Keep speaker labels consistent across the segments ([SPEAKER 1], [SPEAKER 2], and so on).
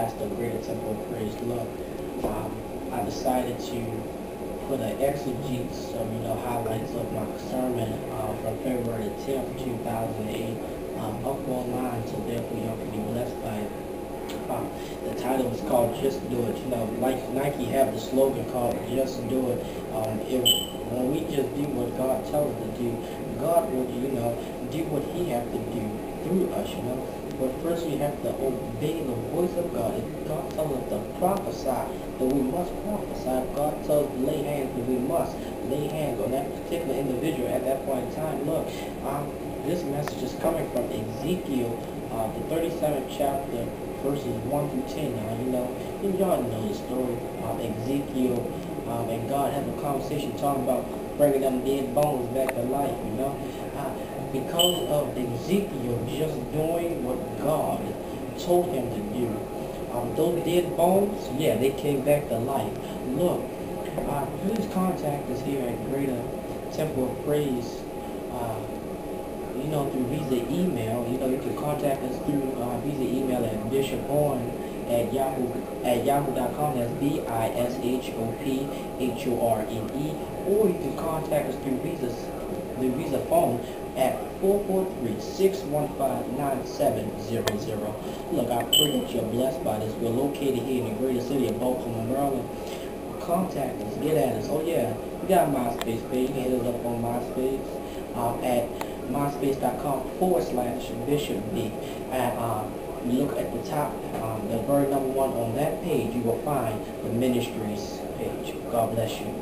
[SPEAKER 1] pastor of Greater Temple of Praise. Look, I decided to put an exegesis of, highlights of my sermon from February 10th, 2008 up online, so therefore y'all can be blessed by it. The title is called Just Do It. Like Nike have the slogan called Just Do It. When we just do what God tells us to do, God will, do what He has to do through us, But first we have to obey the voice of God. If God tells us to prophesy, then we must prophesy. If God tells us to lay hands, then we must lay hands on that particular individual at that point in time. Look, this message is coming from Ezekiel, the 37th chapter, verses 1 through 10. Now, y'all know the story of Ezekiel, and God had a conversation talking about bringing them dead bones back to life, because of Ezekiel just doing what God told him to do. Those dead bones, they came back to life. Look, please contact us here at Greater Temple of Praise, through visa email. You can contact us through visa email at bishopborn@yahoo.com. That's BISHOPHORNE. Or you can contact us through the visa phone at 443-615-9700. Look, I pray that you're blessed by this. We're located here in the greater city of Baltimore, Maryland. Contact us, get at us. We got a MySpace page. You can hit us up on MySpace at myspace.com/Bishop B. And you look at the top, the very number one on that page, you will find the ministries page. God bless you.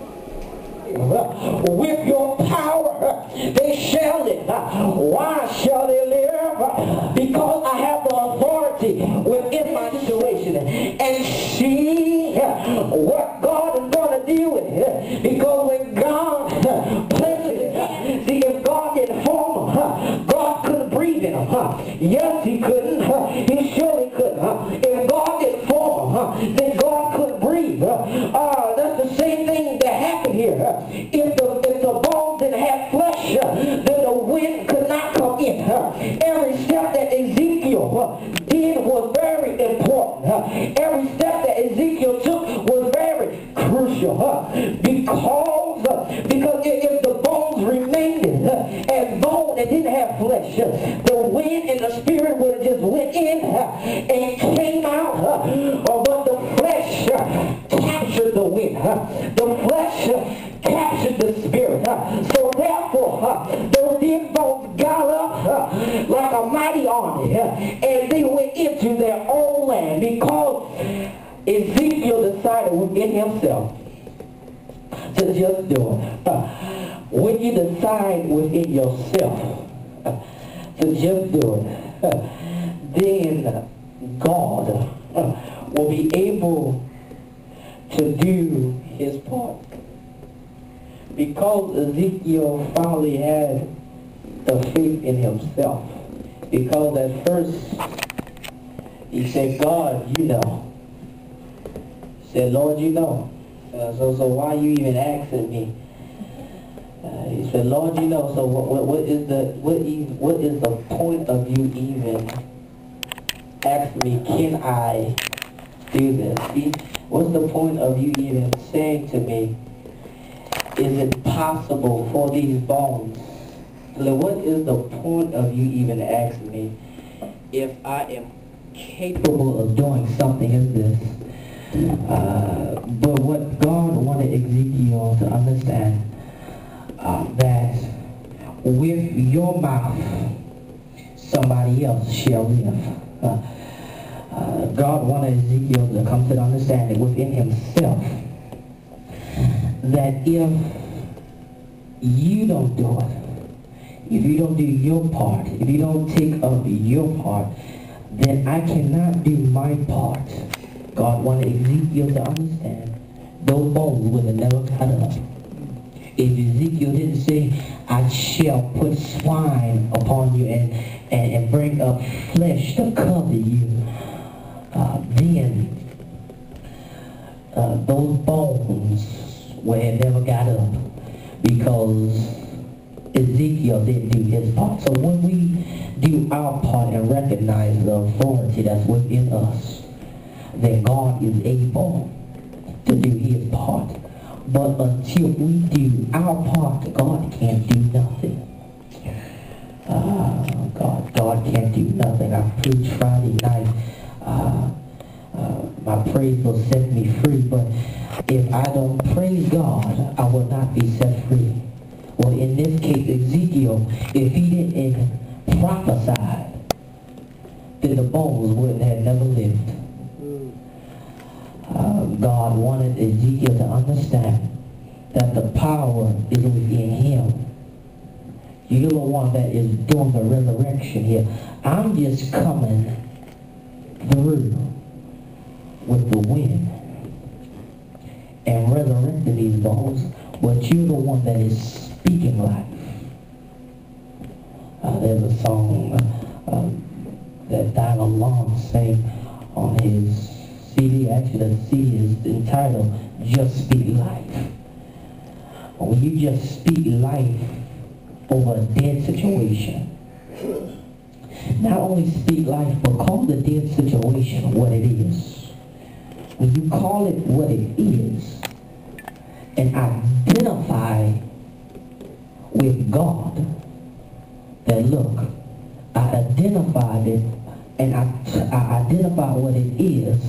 [SPEAKER 2] With your power they shall live. Why shall they live? Because I have the authority within my situation and see what God is going to deal with. Because when God places it, see, if God didn't form him, God couldn't breathe in him. Yes, he couldn't. He surely couldn't. If God didn't form him, then God couldn't breathe. That's the same thing that happened here. If the bones didn't have flesh, then the wind could not come in. Every step that Ezekiel did was very important. Every step that Ezekiel took was very crucial. Because if the bones remained as bone and didn't have flesh, the wind and the spirit would have just went in and came out. But the flesh captured the wind. The flesh captured the spirit. So therefore, those dead bones got up like a mighty army, and they went into their own land because Ezekiel decided within himself to just do it. When you decide within yourself to just do it, then God will be able to do his part. Because Ezekiel finally had the faith in himself. Because at first he said, God, He said, Lord, so why are you even asking me? He said, Lord, so what is the point of you even asking me, can I do this? What's the point of you even saying to me, is it possible for these bones? What is the point of you even asking me if I am capable of doing something as this? But what God wanted Ezekiel to understand, that with your mouth, somebody else shall live. God wanted Ezekiel to come to the understanding within himself that if you don't do it, if you don't do your part, if you don't take up your part, then I cannot do my part. God wanted Ezekiel to understand those bones would have never got up. If Ezekiel didn't say, I shall put swine upon you and bring up flesh to cover you, then those bones would have never got up because Ezekiel didn't do his part. So when we do our part and recognize the authority that's within us, then God is able to do his part. But until we do our part, God can't do nothing. God can't do nothing. I preached Friday night. My praise will set me free, but if I don't praise God, I will not be set free. Well, in this case, Ezekiel, if he didn't prophesy, then the bones would have never lived. God wanted Ezekiel to understand that the power is within him. You're the one that is doing the resurrection here. I'm just coming through with the wind and resurrecting these bones, but you're the one that is speaking life. There's a song that Donald Long sang on his CD. Actually, the CD is entitled Just Speak Life. When you just speak life over a dead situation, not only speak life, but call the dead situation what it is. When you call it what it is and identify with God, that look, I identified it and I identify what it is,